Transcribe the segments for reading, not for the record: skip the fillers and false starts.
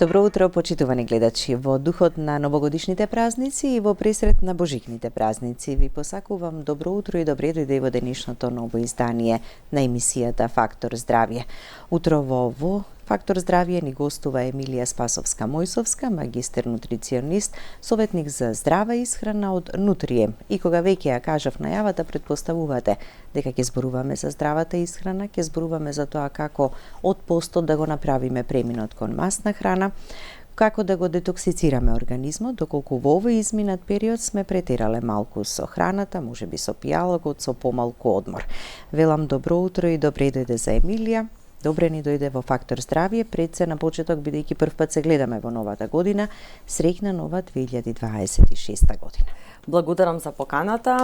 Добро утро, почитувани гледачи. Во духот на новогодишните празници и во пресрет на божикните празници ви посакувам добро утро и добре дојде во денешното ново издание на емисијата Фактор здравје. Утрово во Фактор здравје ни гостува Емилија Спасовска-Мојсовска, магистер нутриционист, советник за здрава исхрана од Нутрием. И кога веќе ја кажав најавата, предпоставувате дека ќе зборуваме за здравата исхрана, ќе зборуваме за тоа како од постот да го направиме преминот кон масна храна, како да го детоксицираме организмот, доколку во овој изминат период сме претерале малку со храната, можеби со пијалокот, со помалку одмор. Велам добро утро и добре дојде за Емилија. Добре ни дојде во Фактор здравје, пред се на почеток, бидејќи прв пат се гледаме во новата година, среќна нова 2026 година. Благодарам за поканата,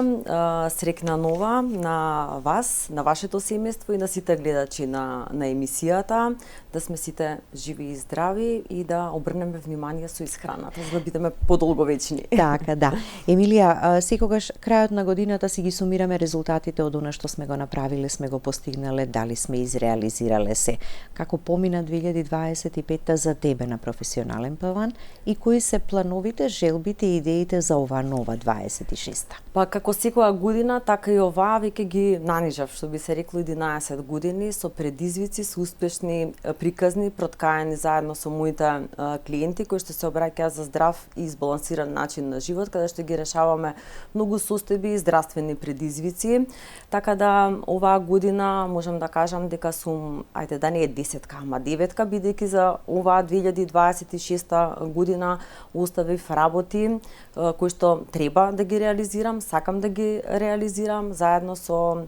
среќна нова на вас, на вашето семејство и на сите гледачи на емисијата, да сме сите живи и здрави и да обрнеме внимание со исхраната, за да бидеме подолговечни. Така, да. Емилија, секогаш крајот на годината си ги сумираме резултатите од она што сме го направиле, сме го постигнале, дали сме изреализирале се. Како помина 2025 за тебе на професионален план и кои се плановите, желбите и идеите за ова нова 26-та? Па како секоја година, така и оваа веќе ги нанижав, што би се рекло 11 години, со предизвици, со успешни приказни, проткаени заедно со моите клиенти кои што се обраќаат за здрав и избалансиран начин на живот, каде што ги решаваме многу состојби и здравствени предизвици. Така да оваа година можам да кажам дека сум, ајде да не е 10-ка, ама 9-ка, бидејќи за оваа 2026 година оставив работи кои што треба да ги реализирам, сакам да ги реализирам заедно со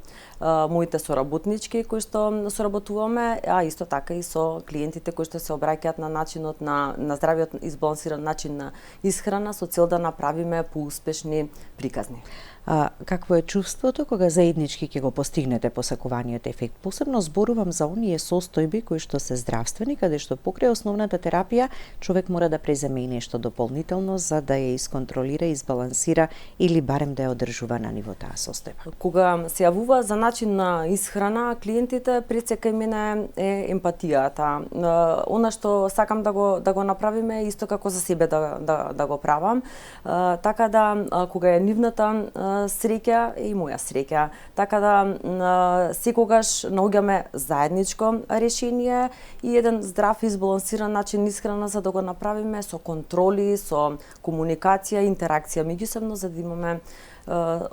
моите соработнички кои што соработуваме, а исто така и со клиентите кои што се обраќаат на начинот на здравиот избалансиран начин на исхрана со цел да направиме поуспешни приказни. Какво е чувството кога заеднички ќе го постигнете посакуваниот ефект? Посебно зборувам за оние состојби кои што се здравствени, каде што покрај основната терапија човек мора да преземе и нешто дополнително за да ја исконтролира, избалансира или барем да ја одржува на ниво таа состојба. Кога се јавува за начин на исхрана, клиентите пред се кај мене е емпатијата. Она што сакам да го направиме исто како за себе да го правам. Така да кога е нивната среќа и моја среќа. Така да секогаш наоѓаме заедничко решение и еден здрав и избалансиран начин исхрана за да го направиме со контроли, со комуникација, интеракција меѓусебно за да имаме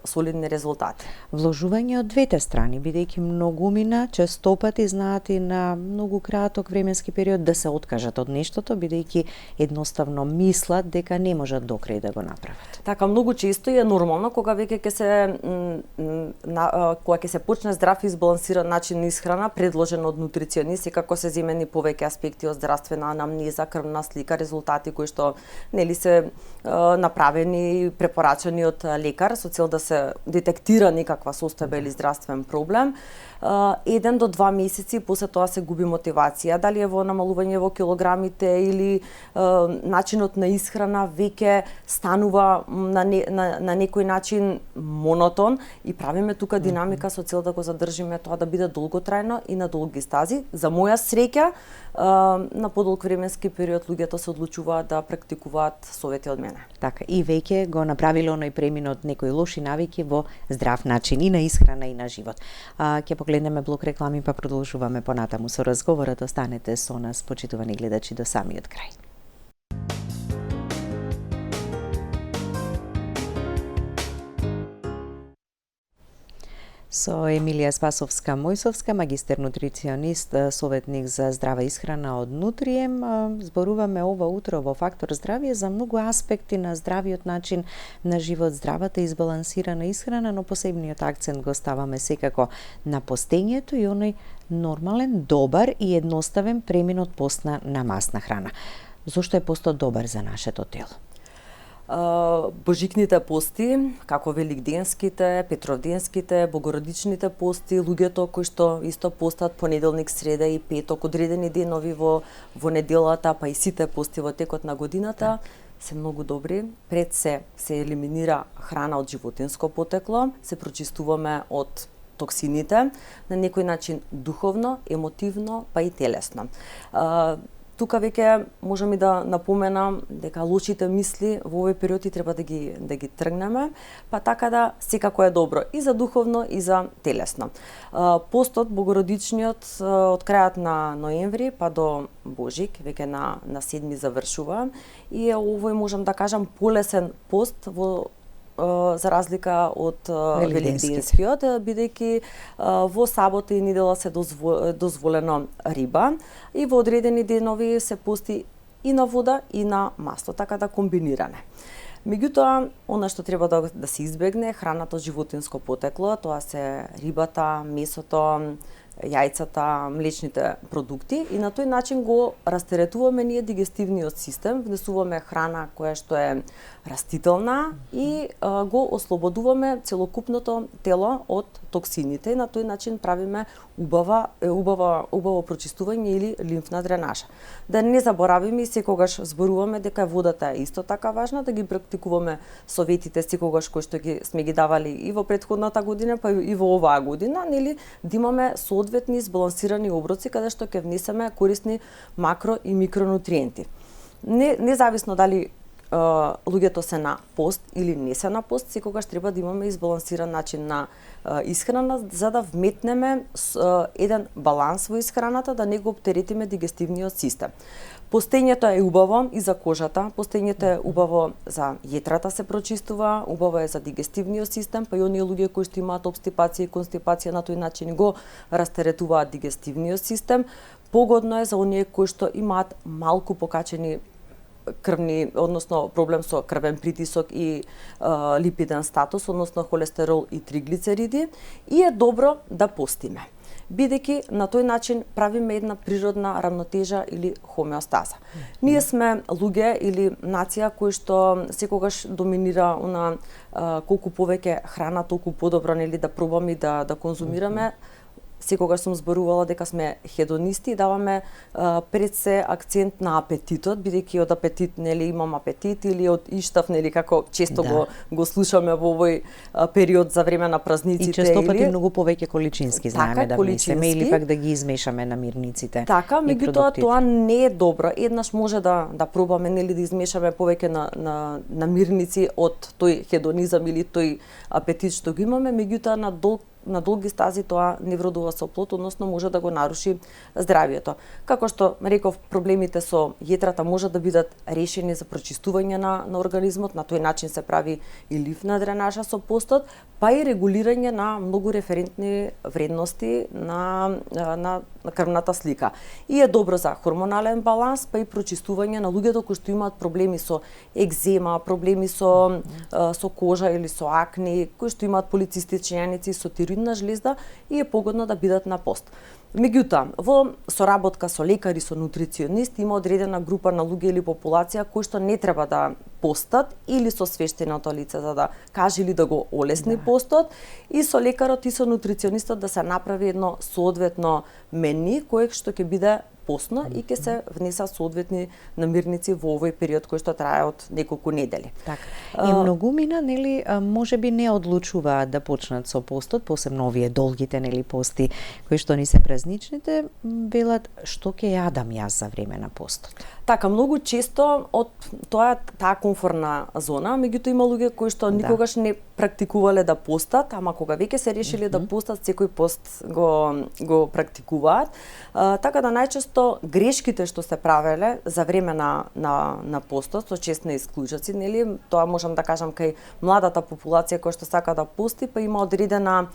солидни резултати. Вложување од двете страни, бидејќи многумина честопати знаат и на многу краток временски период да се откажат од нештото, бидејќи едноставно мислат дека не можат до крај да го направат. Така, многу често и е нормално кога веќе ќе се почне здрав и избалансиран начин на исхрана, предложен од нутриционист, секако се земени повеќе аспекти од здравствена анамнеза, крвна слика, резултати кои што нели се направени и препорачани од лекар со цел да се детектира некаква состојба или здравствен проблем. 1 до 2 месеци после тоа се губи мотивација, дали е во намалување во килограмите или начинот на исхрана веќе станува на некој начин монотон и правиме тука динамика со цел да го задржиме тоа да биде долготрајно и на долги стази. За моја среќа, на подолг временски период луѓето се одлучуваат да практикуваат совети од мене. Така, и веќе го направиле оној премин од некои лоши навики во здрав начин и на исхрана и на живот. Ќе погледнеме блок реклами па продолжуваме понатаму со разговорот. Останете со нас, почитувани гледачи, до самиот крај. Со Емилија Спасовска-Мојсовска, магистер нутриционист, советник за здрава исхрана од Нутрием, зборуваме ова утро во Фактор здравје за многу аспекти на здравиот начин на живот, здравата избалансирана исхрана, но посебниот акцент го ставаме секако на постењето и оној нормален, добар и едноставен премин од постна на масна храна. Зошто е постот добар за нашето тело? Божикните пости, како великденските, петровденските, богородичните пости, луѓето кои што исто постат понеделник, среда и петок, одредени денови во неделата, па и сите пости во текот на годината, се многу добри. Пред се елиминира храна од животинско потекло, се прочистуваме од токсините, на некој начин духовно, емотивно, па и телесно. тука веќе можам и да напоменам дека лошите мисли во овој период и треба да ги тргнеме, па така да секако е добро и за духовно и за телесно. Постот богородичниот од крајот на ноември па до Божик, веќе на 7 завршува и овој можам да кажам полесен пост за разлика од великденскиот, бидејќи во сабота и недела се дозволено риба и во одредени денови се пости и на вода и на масло, така да комбиниране. Меѓутоа, она што треба да се избегне храната од животинско потекло, тоа се рибата, месото, јајцата, млечните продукти и на тој начин го растеретуваме ние дигестивниот систем, внесуваме храна која што е растителна и го ослободуваме целокупното тело од токсините и на тој начин правиме убаво прочистување или лимфна дренажа. Да не заборавиме и секогаш зборуваме дека водата е исто така важна, да ги практикуваме советите секогаш кои што сме ги давали и во претходната година, па и во оваа година, нели, да имаме соодветни збалансирани оброци каде што ќе внесеме корисни макро и микронутриенти. Независно дали луѓето се на пост или не се на пост, секогаш треба да имаме избалансиран начин на исхрана за да вметнеме еден баланс во исхраната, да не го оптеретиме дигестивниот систем. Постењето е убаво и за кожата, постењето е убаво за јетрата се прочистува, убаво е за дигестивниот систем, па и оние луѓе кои што имаат обстипација и констипација на тој начин го растеретуваат дигестивниот систем. Погодно е за оние кои што имаат малку покачени крвни, односно проблем со крвен притисок и липиден статус, односно холестерол и триглицериди, и е добро да постиме, бидејќи на тој начин правиме една природна равнотежа или хомеостаза. Ние сме луѓе или нација кои што секогаш доминира она колку повеќе храна, толку подобро, нели, да пробаме и да конзумираме. Секогаш сум зборувала дека сме хедонисти и даваме пред се акцент на апетитот, бидејќи од апетит, нели, имам апетит, или од иштав, нели, како често го слушаме во овој период за време на празниците. И често пати многу повеќе количински знаеме да внесеме или пак да ги измешаме намирниците. Така, меѓутоа тоа не е добро. Еднаш може да пробаме, нели, да измешаме повеќе на намирници од тој хедонизам или тој апетит што го имаме, меѓутоа на долги стази тоа не вродува со плод, односно може да го наруши здравието. Како што реков, проблемите со јетрата може да бидат решени за прочистување на организмот, на тој начин се прави и лимфна дренажа со постот, па и регулирање на многу референтни вредности на крвната слика. И е добро за хормонален баланс, па и прочистување на луѓето кои што имаат проблеми со екзема, проблеми со кожа или со акне, кои што имаат полицистични јаници, со тироидна жлезда, и е погодно да бидат на пост. Меѓутоа, во соработка со лекари, со нутриционисти, има одредена група на луѓе или популација кои што не треба да постат, или со свештеното лице за да каже или да го олесни постот, и со лекарот и со нутриционистот да се направи едно соодветно мени кое што ќе биде постно и ќе се внесат соодветни намирници во овој период кој што трае од неколку недели. Така. И многумина, нели, можеби не одлучуваат да почнат со постот, посебно овие долгите, нели, пости кои што ни се празничните, велат што ќе јадам јас за време на постот. Така, многу често од таа комфортна зона, меѓутоа има луѓе кои што никогаш не практикувале да постат, ама кога веќе се решиле да постат, секој пост го практикуваат. Така да најчесто грешките што се правеле за време на постот, со честни исклучоци, нели, тоа можам да кажам кај младата популација која што сака да пости, па има одредена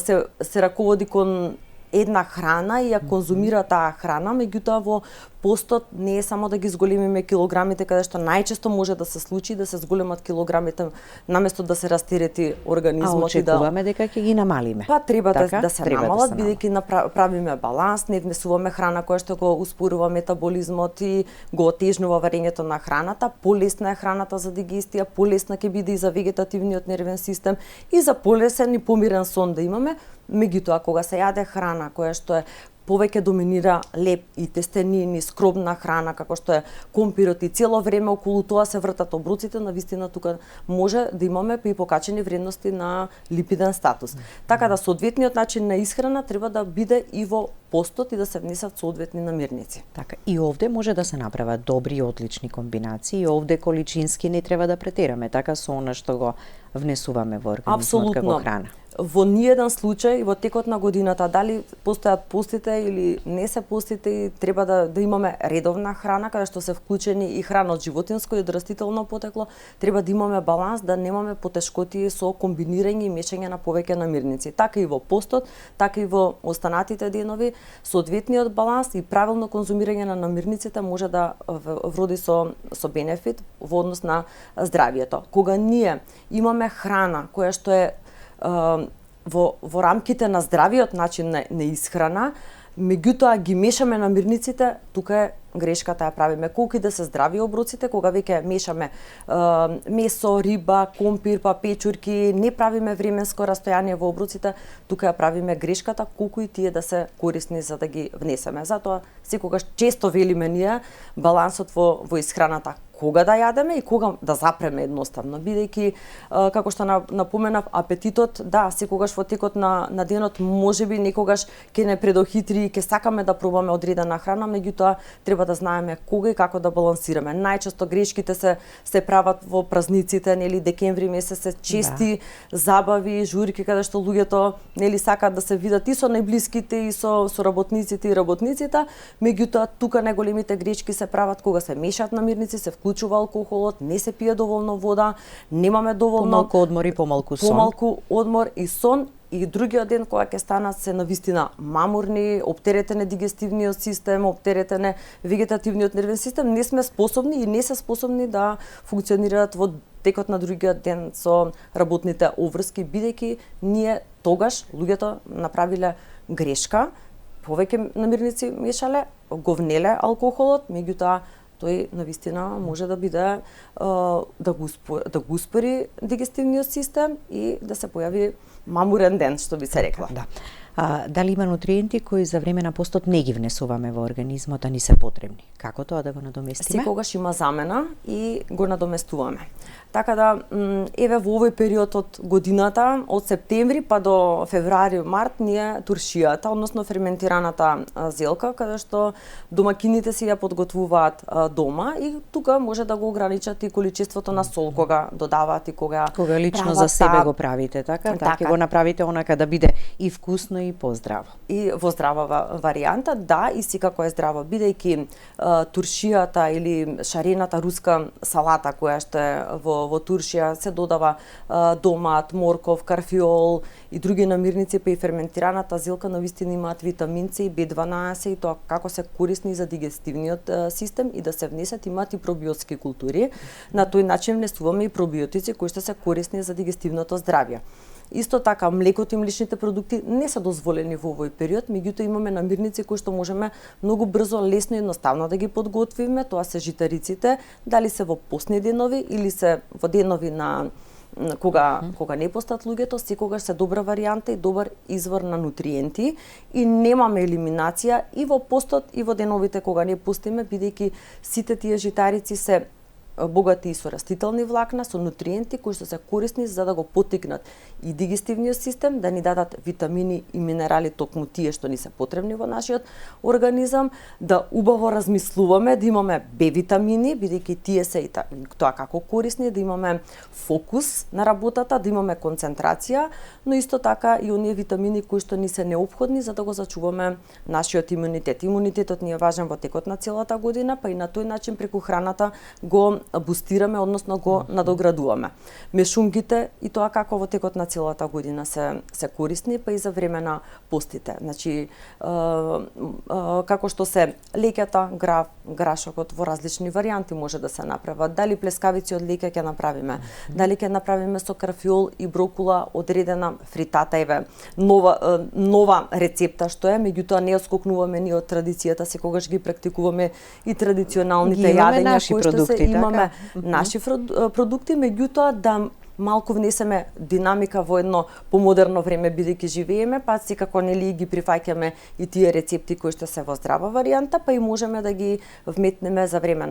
се раководи кон една храна и ја конзумира таа храна, меѓутоа во постот не е само да ги зголемиме килограмите, каде што најчесто може да се случи да се зголемат килограмите наместо да се растерети организмот и да очекуваме дека ќе ги намалиме. Па треба да се намалат, бидејќи правиме баланс, не внесуваме храна која што го успорува метаболизмот и го отежнува варењето на храната, полесна е храната за дигестија, полесна ќе биде и за вегетативниот нервен систем и за полесен и помирен сон да имаме. Меѓутоа, кога се јаде храна која што е повеќе доминира леп и тестенини, скробна храна, како што е компирот и цело време околу тоа се вртат оброците, навистина тука може да имаме и покачени вредности на липиден статус. Така да соодветниот начин на исхрана треба да биде и во постот и да се внесат соодветни намирници. Така, и овде може да се направат добри и одлични комбинации, и овде количински не треба да претераме, така со она што го внесуваме во организмот како храна. Во ниеден случај во текот на годината, дали постојат постите или не се постите, и треба да имаме редовна храна каде што се вклучени и храна од животинско и од растително потекло, треба да имаме баланс, да немаме потешкоти со комбинирање и мешање на повеќе намирници. Така и во постот, така и во останатите денови, соодветниот баланс и правилно конзумирање на намирниците може да вроди со бенефит во однос на здравието. Кога ние имаме храна која што е во рамките на здравиот начин на исхрана, меѓутоа ги мешаме намирниците, тука е грешката ја правиме. Колку и да се здрави оброците, кога веќе мешаме месо, риба, компир, па печурки, не правиме временско растојание во оброците, тука ја правиме грешката, колку и тие да се корисни за да ги внесеме. Затоа секогаш често велиме ние балансот во исхраната, кога да јадеме и кога да запреме едноставно, бидејќи како што напоменав, апетитот, да, секогаш во текот на денот можеби некогаш ќе не предохитри и ќе сакаме да пробаме одредена храна, меѓутоа треба да знаеме кога и како да балансираме. Најчесто грешките се прават во празниците, нели, декември месец се чести забави, журки каде што луѓето нели сакаат да се видат и со најблиските и со работниците и работниците, меѓутоа тука најголемите грешки се прават кога се мешаат намирници, се вклучува алкохолот, не се пие доволно вода, немаме доволно помалку одмор и помалку сон. Помалку одмор и сон. И другиот ден кога ќе станат се навистина мамурни, оптеретен е дигестивниот систем, оптеретен е вегетативниот нервен систем, не сме способни и не се способни да функционираат во текот на другиот ден со работните обврски, бидејќи ние тогаш луѓето направиле грешка, повеќе намирници мешале, го внеле алкохолот, меѓутоа тој навистина може да биде да го успори дигестивниот систем и да се појави мамурен ден, што би се рекла. Да. Дали има нутриенти кои за време на постот не ги внесуваме во организмот, а ни се потребни? Како тоа да го надоместиме? Секогаш има замена и го надоместуваме. Така да, еве во овој период од годината, од септември па до февруари, март, ние туршијата, односно ферментираната зелка, каде што домакините си ја подготвуваат дома и тука може да го ограничат и количеството на сол кога додаваат и кога лично за себе го правите, така? Така ќе го направите онака да биде и вкусно и поздраво. И во здрава варијанта, да, и секако е здраво, бидејќи туршијата или шарената руска салата која што е во туршија се додава домат, морков, карфиол и други намирници, па и ферментираната зелка навистина имаат витамин С и B12 и тоа како се корисни за дигестивниот систем и да се внесат имаат и пробиотски култури. На тој начин внесуваме и пробиотици кои што се корисни за дигестивното здравје. Исто така, млекото и млечните продукти не се дозволени во овој период, меѓутоа имаме намирници кои што можеме многу брзо, лесно и едноставно да ги подготвиме. Тоа се житариците, дали се во постни денови или се во денови на кога не постат луѓето, секогаш се добра варијанта и добар извор на нутриенти и немаме елиминација и во постот и во деновите кога не постиме, бидејќи сите тие житарици се богати со растителни влакна, со нутриенти кои што се корисни за да го поттикнат и дигестивниот систем, да ни дадат витамини и минерали, токму тие што ни се потребни во нашиот организам, да убаво размислуваме, да имаме Б витамини, бидејќи тие се и тоа како корисни, да имаме фокус на работата, да имаме концентрација, но исто така и оние витамини кои што ни се неопходни за да го зачуваме нашиот имунитет. Имунитетот ни е важен во текот на целата година, па и на тој начин преку храната го бустираме, односно го надоградуваме. Мешунгите и тоа како во текот на целата година се корисни, па и за време на постите. Значи, како што се леќата, грашокот во различни варијанти може да се направат. Дали плескавици од леќа ќе направиме, дали ќе направиме со карфиол и брокула одредена фритата, еве, нова рецепта што е, меѓутоа не отскокнуваме ни од традицијата, секогаш ги практикуваме и традиционалните јадења кои што се имаме наши продукти, меѓутоа да малку внесеме динамика во едно помодерно време бидејќи живееме, па секако нели ги прифаќаме и тие рецепти кои што се во здрава варијанта, па и можеме да ги вметнеме за време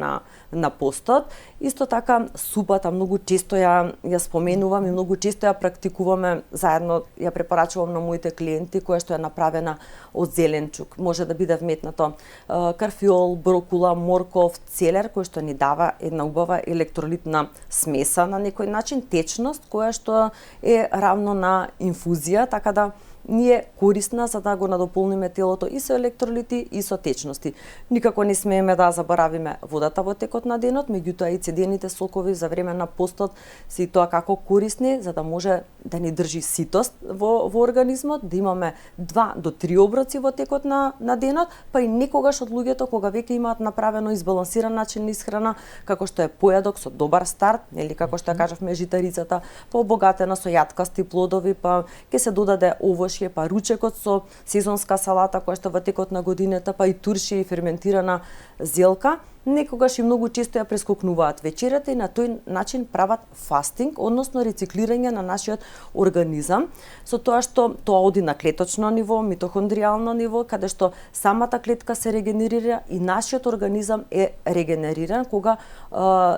на постот. Исто така супата многу често ја споменувам и многу често ја практикуваме заедно, ја препорачувам на моите клиенти, која што е направена од зеленчук. Може да биде вметнато карфиол, брокула, морков, целер, кој што ни дава една убава електролитна смеса на некој начин, течност која што е равно на инфузија, така да ни е корисна за да го надополниме телото и со електролити и со течности. Никако не смееме да заборавиме водата во текот на денот, меѓутоа и цедените сокови за време на постот се и тоа како корисни за да може да ни држи ситост во организмот, да имаме 2 до 3 оброци во текот на денот, па и некогаш од луѓето кога веќе имаат направено избалансиран начин на исхрана, како што е појадок со добар старт, нели како што ја кажавме житарицата, па обогатена со јаткасти плодови, па ќе се додаде овош, па ручекот со сезонска салата која што во текот на годината, па и турши и ферментирана зелка, некогаш и многу често ја прескокнуваат вечерата и на тој начин прават фастинг, односно рециклирање на нашиот организам, со тоа што тоа оди на клеточно ниво, митохондријално ниво, каде што самата клетка се регенерира и нашиот организам е регенериран кога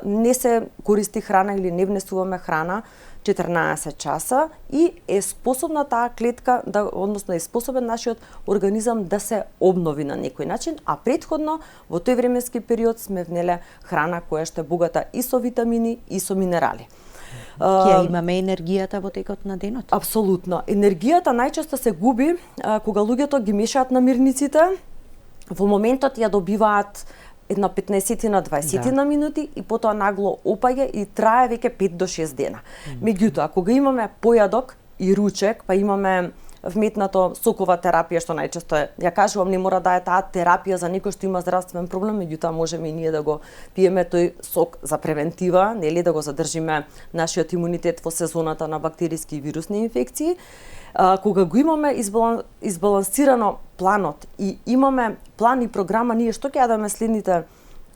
не се користи храна или не внесуваме храна 14 часа и е способна таа клетка односно е способен нашиот организам да се обнови на некој начин, а претходно во тој временски период сме внеле храна која што е богата и со витамини и со минерали. Ќе имаме енергијата во текот на денот? Апсолутно. Енергијата најчесто се губи кога луѓето ги мешаат намирниците, во моментот ја добиваат една 15 на 20 на минути и потоа нагло опаѓа и трае веќе 5 до 6 дена. Меѓутоа, кога имаме појадок и ручек, па имаме вметнато сокова терапија, што најчесто е, ја кажувам, не мора да е таа терапија за некој што има здравствен проблем, меѓутоа можеме и ние да го пиеме тој сок за превентива, нели да го задржиме нашиот имунитет во сезоната на бактериски и вирусни инфекции. Кога го имаме избалансирано планот и имаме план и програма ние што ќе јадеме следните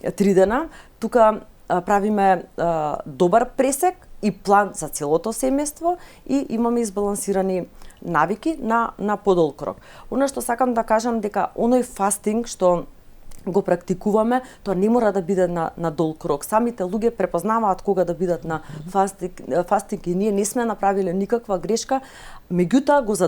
3 дена, тука правиме добар пресек и план за целото семејство и имаме избалансирани навики на подолг рок. Она што сакам да кажам дека оној фастинг што го практикуваме, тоа не мора да биде на долг рок. Самите луѓе препознаваат кога да бидат на фастинг и ние не сме направиле никаква грешка, меѓутоа го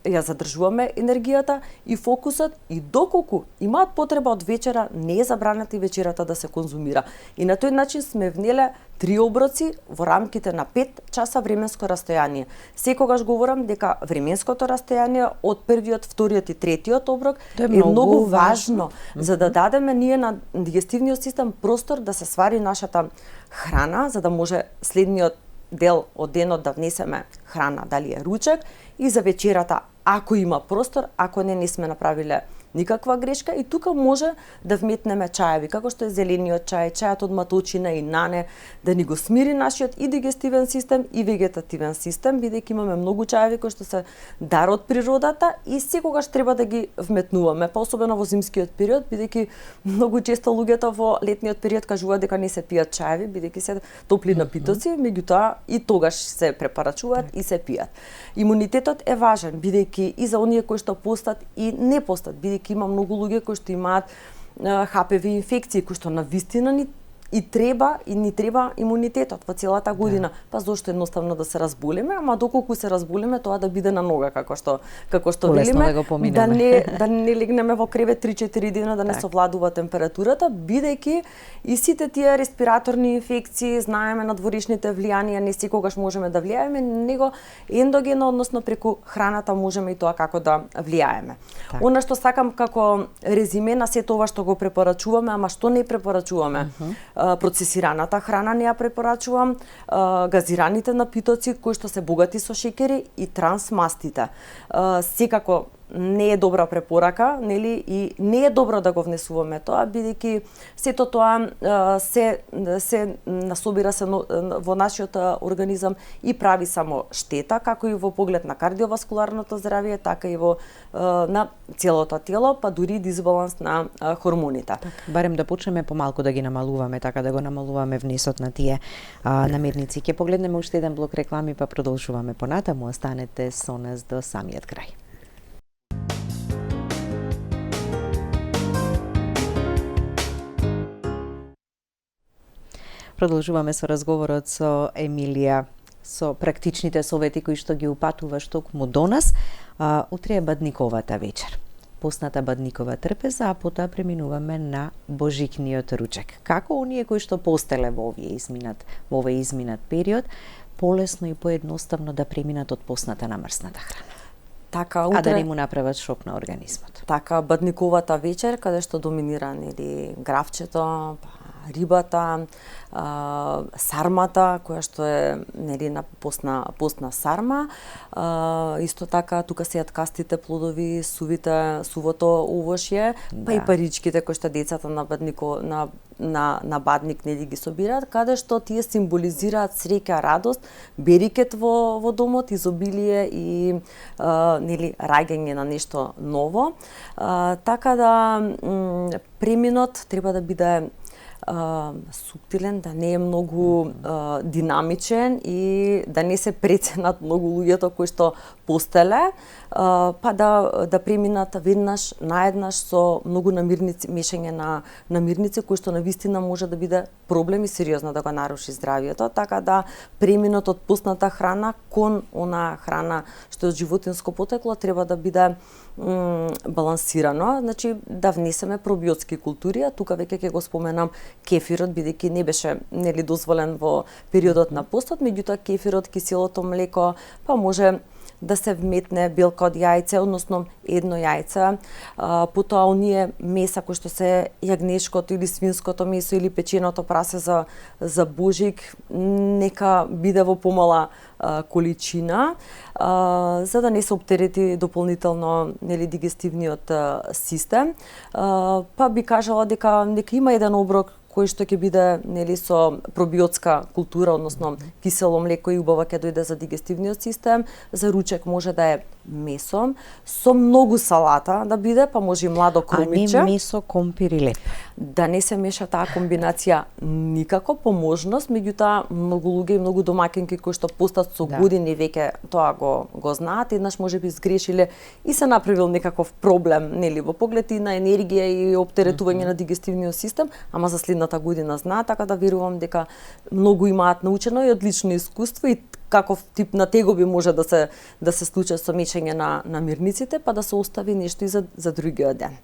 ја задржуваме енергијата и фокусот и доколку имаат потреба од вечера, не е забрането и вечерата да се конзумира. И на тој начин сме внеле 3 оброци во рамките на 5 часа временско растојание. Секогаш говорам дека временското растојание од првиот, вториот и третиот оброк е многу важно за да дадеме ние на дигестивниот систем простор да се свари нашата храна, за да може следниот дел од денот да внесеме храна, дали е ручек, и за вечерата, ако има простор, ако не сме направиле никаква грешка, и тука може да вметнеме чаеви, како што е зелениот чај, чајот од маточина и нане, да ни го смири нашиот и дигестивен систем и вегетативен систем, бидејќи имаме многу чаеви кои што се дар од природата и секогаш треба да ги вметнуваме, па особено во зимскиот период, бидејќи многу често луѓето во летниот период кажуваат дека не се пијат чаеви, бидејќи се топли напитоци, меѓутоа и тогаш се препарачуваат и се пијат. Имунитетот е важен, бидејќи и за оние кои што постат и не постат, бидејќи има многу луѓе кои што имаат ХПВ инфекции, кои што навистина ни треба имунитетот во целата година. Па зошто едноставно да се разболиме, ама доколку се разболиме, тоа да биде на нога, како што велиме, да не легнеме во кревет 3-4 дена, да не совладува температурата, бидејќи и сите тие респираторни инфекции, знаеме надворешните влијанија, не секогаш можеме да влијаеме, него ендогено, односно преку храната можеме и тоа како да влијаеме. Она што сакам како резиме на сето ова што го препорачуваме, ама што не препорачуваме, процесираната храна не ја препорачувам, газираните напитоци кои што се богати со шеќери и трансмастите. Секако не е добра препорака, нели, и не е добро да го внесуваме тоа, бидејќи сето тоа се насобира се во нашиот организам и прави само штета, како и во поглед на кардиоваскуларното здравје, така и во на целото тело, па дури дисбаланс на хормоните. Барем да почнеме помалку да ги намалуваме, така да го намалуваме внесот на тие намирници. Ќе погледнеме уште еден блок реклами, па продолжуваме понатаму. Останете со нас до самиот крај. Продолжуваме со разговорот со Емилија, со практичните совети кои што ги упатуваш токму до нас. Утре е бадниковата вечер. Постната бадникова трпеза, а потоа преминуваме на божикниот ручек. Како оние кои што постеле во овој изминат период, полесно и поедноставно да преминат од постната на мрсната храна. Така, а да не му направат шок на организмот. Така, бадниковата вечер, каде што доминира гравчето, рибата, сармата, која што е на постна сарма. Исто така, тука се јат кастите плодови, сувото овошје, па и паричките кои што децата на бадник ги собираат, каде што тие символизираат среќа, радост, берикет во домот, изобилие и раѓање на нешто ново. Така да преминот треба да биде суптилен, да не е многу динамичен и да не се преценат многу луѓето кои што постеле, па да преминат веднаш, наеднаш со многу намирници, мешање на намирници кои што навистина може да биде проблем и сериозно да го наруши здравјето, така да преминот од постната храна кон она храна што е од животинско потекло треба да биде балансирано, значи да внесеме пробиотски култури, а тука веќе ќе го споменам кефирот, бидејќи не беше дозволен во периодот на постот, меѓутоа кефирот, киселото млеко, па може да се вметне белка од јајце, односно едно јајце, потоа оние меса кои што се јагнешкото или свинското месо или печеното прасе за божик, нека биде во помала количина, за да не се оптерети дополнително дигестивниот систем. Па би кажала дека нека има еден оброк кој што ќе биде со пробиотска култура, односно кисело млеко и убаво ќе дојде за дигестивниот систем. За ручек може да е месо, со многу салата да биде, па може и младо крумиче. А не месо, компир и леп. Да не се меша таа комбинација никако, по можност, меѓутоа многу луѓе и многу домаќинки кои што постат со години веќе тоа го знаат, еднаш можеби сгрешиле и се направил некаков проблем, во поглед и на енергија и оптеретување на дигестивниот систем, ама за следната година знаат, така да верувам дека многу имаат научено и одлично искуство и каков тип на тегоби може да се случи со мешање на намирниците, па да се остави нешто и за другиот ден.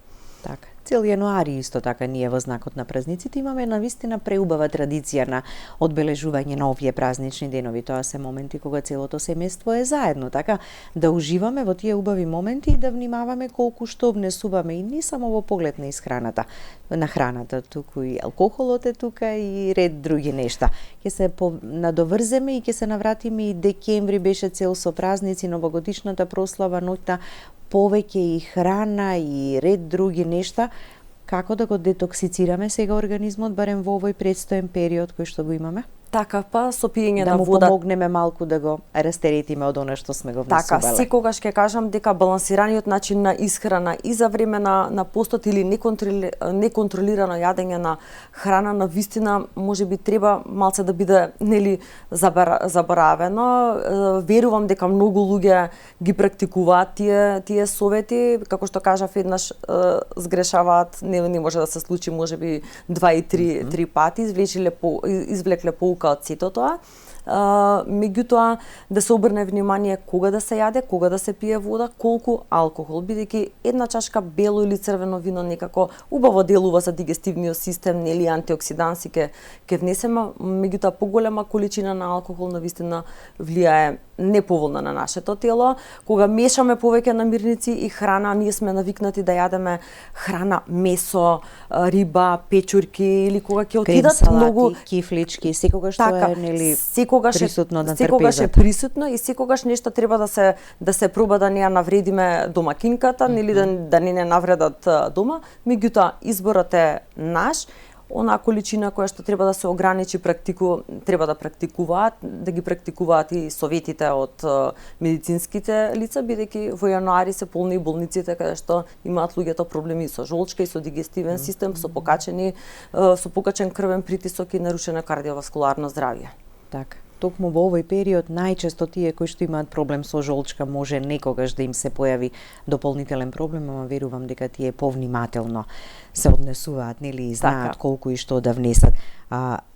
Така. Цел јануари исто така ние во знакот на празниците имаме навистина преубава традиција на одбележување на овие празнични денови. Тоа се моменти кога целото семејство е заедно, така да уживаме во тие убави моменти и да внимаваме колку што внесуваме и не само во поглед на исхраната, на храната, туку и алкохолот е тука и ред други нешта. Ќе се надоврземе и ќе се навратиме и декември беше цел со празници, новогодишната прослава, ноќта, повеќе и храна и ред други нешта, како да го детоксицираме сега организмот, барем во овој предстоен период кој што го имаме? Така, па со пиење да на вода. Да му помогнеме малку да го растеретиме од она што сме го внесувале. Така, секогаш ќе кажам дека балансираниот начин на исхрана и за време на постот или неконтролирано јадење на храна на вистина можеби треба малце да биде заборавено. Верувам дека многу луѓе ги практикуваат тие совети, како што кажав еднаш сгрешаваат, не може да се случи можеби 2 и 3 пати, извлекле поука од сето тоа. Меѓутоа да се обрне внимание кога да се јаде, кога да се пие вода, колку алкохол, бидејќи една чашка бело или црвено вино некако убаво делува за дигестивниот систем, нели антиоксиданси ќе внесеме, меѓутоа поголема количина на алкохол навистина влијае неповолно на нашето тело. Кога мешаме повеќе намирници и храна, ние сме навикнати да јадеме храна, месо, риба, печурки или кога ќе отидат салати, многу кифлички, секогаш што е нели секогаш присутно на секогаш трпезата. присутно и секогаш нешто треба да се проба да не ја навредиме домакинката, нели да не навредат дома, меѓутоа изборот е наш. Она количина која што треба да се ограничи треба да ги практикуваат и советите од медицинските лица, бидејќи во јануари се полни болниците каде што имаат луѓето проблеми со жолчка и со дигестивен систем, со покачен крвен притисок и нарушено кардиоваскуларно здравје. Така. Токму во овој период најчесто тие кои што имаат проблем со жолчка може некогаш да им се појави дополнителен проблем, ама верувам дека тие повнимателно се однесуваат, нели, и знаат колку и што да внесат.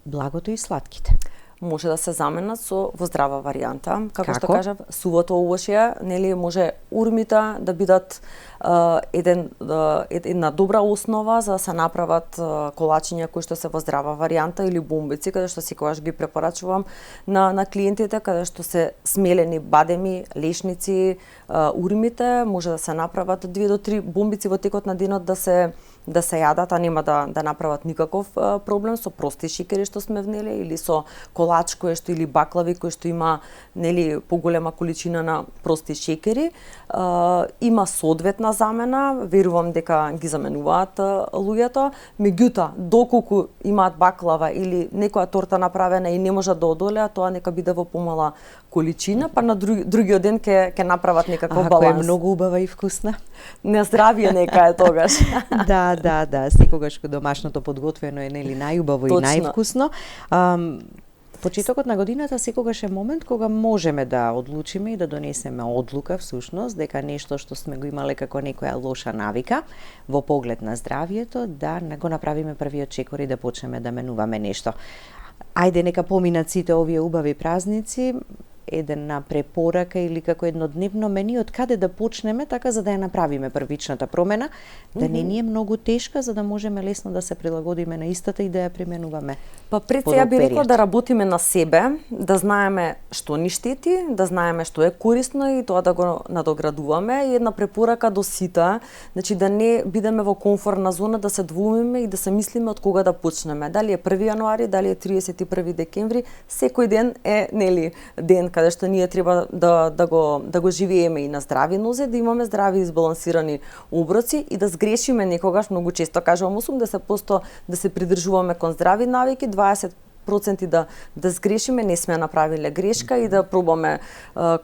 Благото и сладките може да се заменат со во здрава варијанта, како што кажав, сувото овошје, нели, може урмите да бидат една добра основа за да се направат колачиња кои што се во здрава варијанта или бомбици, каде што секогаш ги препорачувам на клиентите, каде што се смелени бадеми, лешници, урмите, може да се направат 2 до 3 бомбици во текот на денот да се јадат, а нема да направат никаков проблем со прости шекери што сме внели или со колач кој што или баклави кој што има, нели, поголема количина на прости шекери. Има соодветна замена, верувам дека ги заменуваат луѓето, меѓутоа доколку имаат баклава или некоја торта направена и не можат да одолеат, тоа нека биде во помала количина, па на другиот ден ќе направат некаков баланс. Ако е многу убава и вкусна? Нездравие нека е тогаш. Да, секогаш кога домашното подготвено е, нели, најубаво и највкусно. Почетокот на годината секогаш е момент кога можеме да одлучиме и да донесеме одлука всушност дека нешто што сме го имале како некоја лоша навика во поглед на здравието, да не го направиме првиот чекор и да почнеме да менуваме нешто. Ајде нека поминат сите овие убави празници, една препорака или како еднодневно мени од каде да почнеме така за да ја направиме првичната промена, да не ни е многу тешка за да можеме лесно да се прилагодиме на истата и да ја применуваме. Па пред сега би рекла да работиме на себе, да знаеме што ни штети, да знаеме што е корисно и тоа да го надоградуваме. И една препорака до сите, значи да не бидеме во комфортна зона, да се двумиме и да се мислиме од кога да почнеме. Дали е 1 јануари, дали е 31 декември, секој ден е, нели, ден каде што ние треба да го живееме и на здрави нозе, да имаме здрави избалансирани оброци и да сгрешиме некогаш, многу често кажувам 80% да се придржуваме кон здрави навики, 20% да сгрешиме, не сме направиле грешка и да пробаме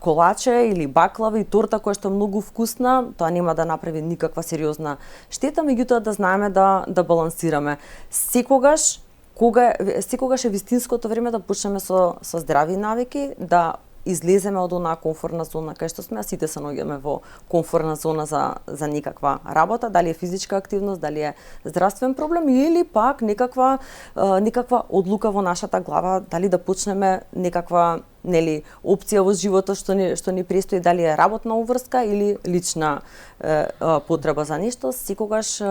колаче или баклава и торта која што е многу вкусна, тоа нема да направи никаква сериозна штета, меѓутоа да знаеме да балансираме. Секогаш е вистинското време да почнеме со здрави навики, да излеземе од онаа комфортна зона кај што сме, а сите се наоѓаме во комфортна зона за некаква работа, дали е физичка активност, дали е здравствен проблем или пак некаква одлука во нашата глава, дали да почнеме некаква, нели, опција во животот што ни престои, дали е работна уврска или лична потреба за нешто, секогаш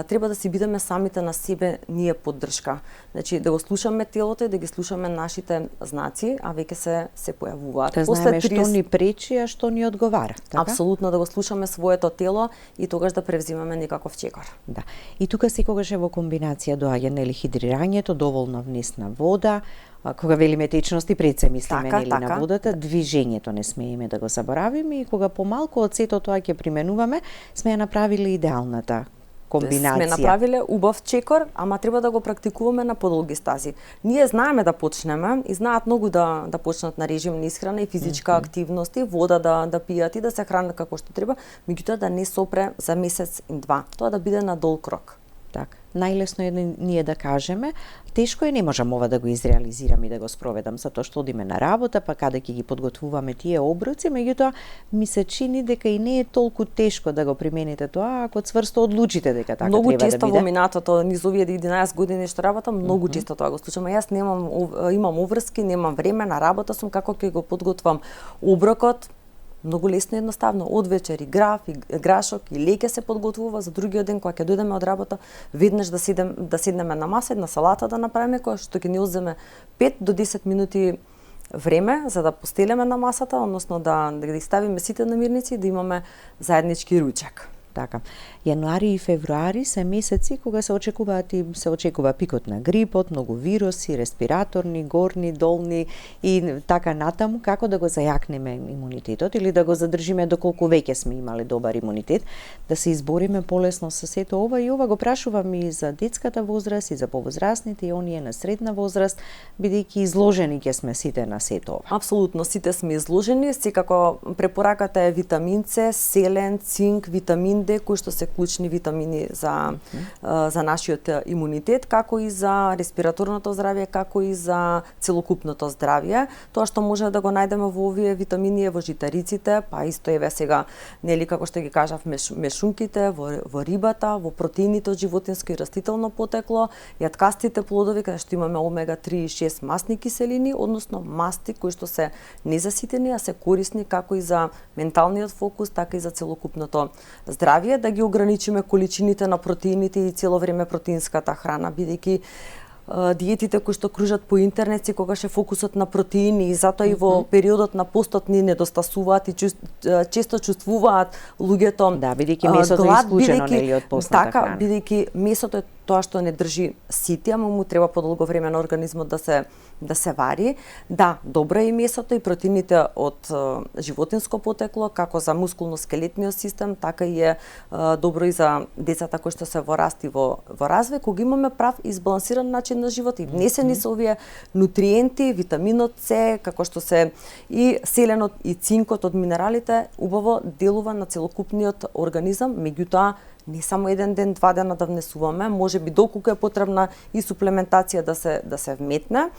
треба да си бидеме самите на себе ние поддршка. Значи да го слушаме телото и да ги слушаме нашите знаци, а веќе се појавуваат. Да знаеме што ни пречи, а што ни одговара, така? Апсолутно да го слушаме своето тело и тогаш да превзимаме некаков чекор. Да. И тука секогаш е во комбинација доаѓа, нели, хидрирањето, доволно внесна вода, кога велиме течности пред се мислиме, нели, на водата, движењето не смееме да го заборавиме и кога помалку од сето тоа ќе применуваме, сме ја направиле идеалната комбинација. Сме направиле убав чекор, ама треба да го практикуваме на подолги стази. Ние знаеме да почнеме и знаат многу да почнат на режим на исхрана и физичка активност и вода да пијат и да се хранат како што треба, меѓутоа да не сопре за месец и два. Тоа да биде на долг рок. Така. Најлесно е ние да кажеме, тешко е, не можам ова да го изреализирам и да го спроведам, затоа што одиме на работа, па каде ќе ги подготвуваме тие оброци, меѓутоа ми се чини дека и не е толку тешко да го примените тоа, ако цврсто одлучите дека така многу треба да биде. Многу често во минатото, низ овие 11 години што работам, многу често тоа го слушам. Јас имам уврски, немам време на работа, сум како ќе го подготвам оброкот. Многу лесно и едноставно, од вечер и грашок и леќе се подготвува за другиот ден кога ќе дојдеме од работа, веднаш да седнеме на маса, една салата да направиме која што ќе ни одземе 5 до 10 минути време за да постелеме на масата, односно да ги ставиме сите намирници и да имаме заеднички ручек. Така. Јануари и февруари се месеци кога се очекува пикот на грипот, многу вируси, респираторни, горни, долни и така натаму, како да го зајакнеме имунитетот или да го задржиме доколку веќе сме имале добар имунитет, да се избориме полесно со сето ова. И ова го прашувам и за детската возраст, и за повозрастните, и оние на средна возраст, бидејќи изложени ќе сме сите на сето ова. Апсолутно, сите сме изложени. Секако препораката е витамин С, селен, цинк, витамин Д, кои што се клучни витамини за нашиот имунитет, како и за респираторното здравје, како и за целокупното здравје. Тоа што може да го најдеме во овие витамини е во житариците, па исто еве сега, нели како што ги кажав, мешунките, во рибата, во протеините од животинско и растително потекло, јаткастите плодови каде што имаме омега 3 и 6 масни киселини, односно масти кои што се незаситени, а се корисни како и за менталниот фокус, така и за целокупното здравје, да ги ограничиме количините на протеините и цело време протеинската храна, бидејќи диетите кои што кружат по интернет секогаш е фокусот на протеини и затоа и во периодот на постот ни недостасуваат и често чувствуваат луѓето бидејќи месото е исклучено нели од постната храна. Така, бидејќи месото е тоа што не држи сити, ама му треба подолго време на организмот да се вари. Да, добро е и месото и протеините од животинско потекло, како за мускулно-скелетниот систем, така и е добро и за децата кои што се во раст и во развој, кога имаме прав и избалансиран начин на живот и внесени се овие нутриенти, витаминот С, како што се и селенот и цинкот од минералите, убаво делува на целокупниот организам, меѓутоа не само еден ден, 2 дена да внесуваме, можеби доколку е потребна и суплементација да се вметне.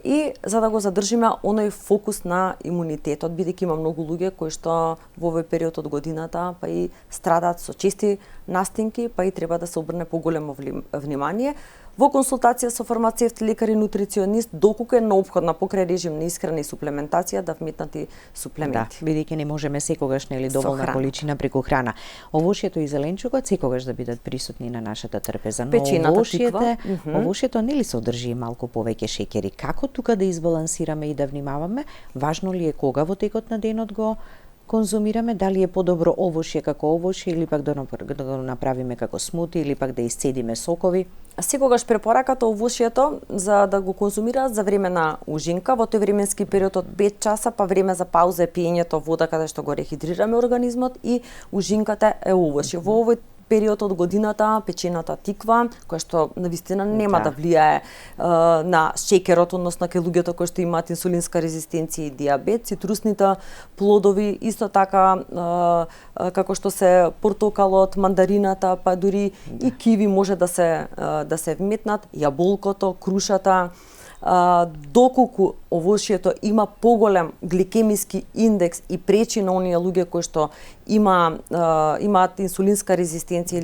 И за да го задржиме оној фокус на имунитетот, бидејќи има многу луѓе кои што во овој период од годината па и страдаат со чести настинки, па и треба да се обрне поголемо внимание во консултација со фармацевт, лекар и нутриционист, доколку е неопходна покрај режим на исхрана и суплементација да вметнат и суплементи. Да, бидејќи не можеме секогаш нели доволна количина преку храна. Овошјето и зеленчукот секогаш да бидат присутни на нашата трпеза. Но овошјето нели содржи малку повеќе шеќери. Како тука да избалансираме и да внимаваме? Важно ли е кога во текот на денот го конзумираме, дали е подобро овошје како овошје или пак да го направиме како смути или пак да исцедиме сокови? Секогаш препораката овошјето за да го конзумираат за време на ужинка, во тој временски период од 5 часа, па време за пауза е пиењето вода каде што го рехидрираме организмот и ужинката е овошје. Во овој период од годината печената тиква, која што навистина нема да влијае на шеќерот, односно кај луѓето кои што имаат инсулинска резистенција и дијабет, цитрусните плодови, исто така како што се портокалот, мандарината, па дури и киви може да се вметнат, јаболкото, крушата. Доколку овошјето има поголем гликемиски индекс и пречи на оние луѓе кои што имаат инсулинска резистенција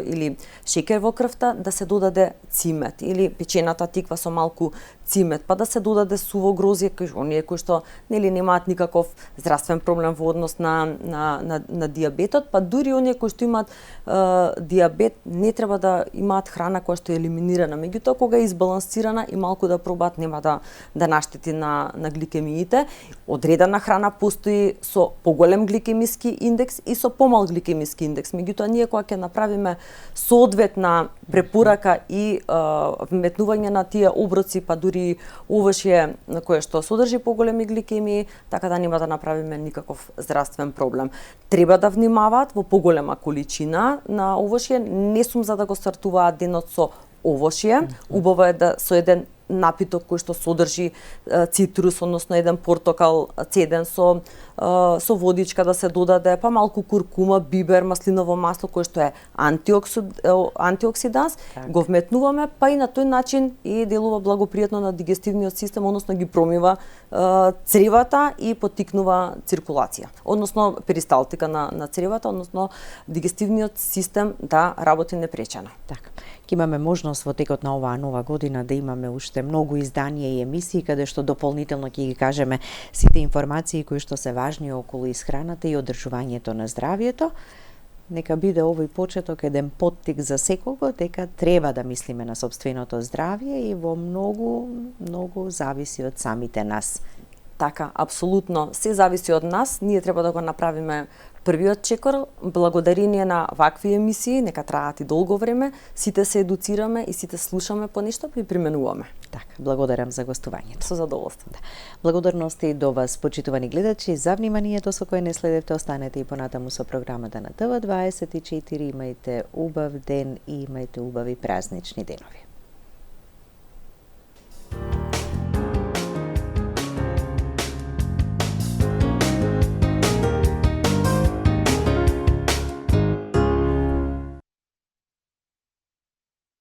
или шеќер во крвта, да се додаде цимет или печената тиква со малку цимет, па да се додаде суво грозје кај оние кои што нели немаат никаков здравствен проблем во однос на дијабетот, па дури оние кои што имаат дијабет не треба да имаат храна која што е елиминирана, меѓутоа кога е избалансирана и малку да пробаат нема да наштети на гликемиите. Одредена храна постои со поголем гликемиски индекс и со помал гликемиски индекс. Меѓутоа ние кога ќе направиме соодветна препорака и вметнување на тие оброци, па дури овошје кое што содржи поголеми гликемии, така да нема да направиме никаков здравствен проблем. Треба да внимаваат во поголема количина на овошје, не сум за да го стартуваат денот со овошје, убаво е да со еден напиток кој што содржи цитрус, односно еден портокал цеден со водичка да се додаде, па малку куркума, бибер, маслиново масло кое што е антиоксиданс, го вметнуваме, па и на тој начин и делува благопријатно на дигестивниот систем, односно ги промива цревата и поттикнува циркулација, односно перисталтика на цревата, односно дигестивниот систем да работи непречено. Така. Ќе имаме можност во текот на оваа нова година да имаме уште многу изданија и емисии каде што дополнително ќе ги кажеме сите информации кои што се важни околу исхраната и одржувањето на здравјето. Нека биде овој почеток еден поттик за секого дека треба да мислиме на сопственото здравје и во многу зависи од самите нас. Така, апсолутно. Се зависи од нас. Ние треба да го направиме првиот чекор. Благодарение на вакви емисии, нека траат и долго време, сите се едуцираме и сите слушаме по нешто и применуваме. Така, благодарам за гостувањето. Со задоволство. Благодарности до вас, почитувани гледачи, за вниманието со кое не следевте. Останете и понатаму со програмата на ТВ24. Имајте убав ден и имајте убави празнични денови.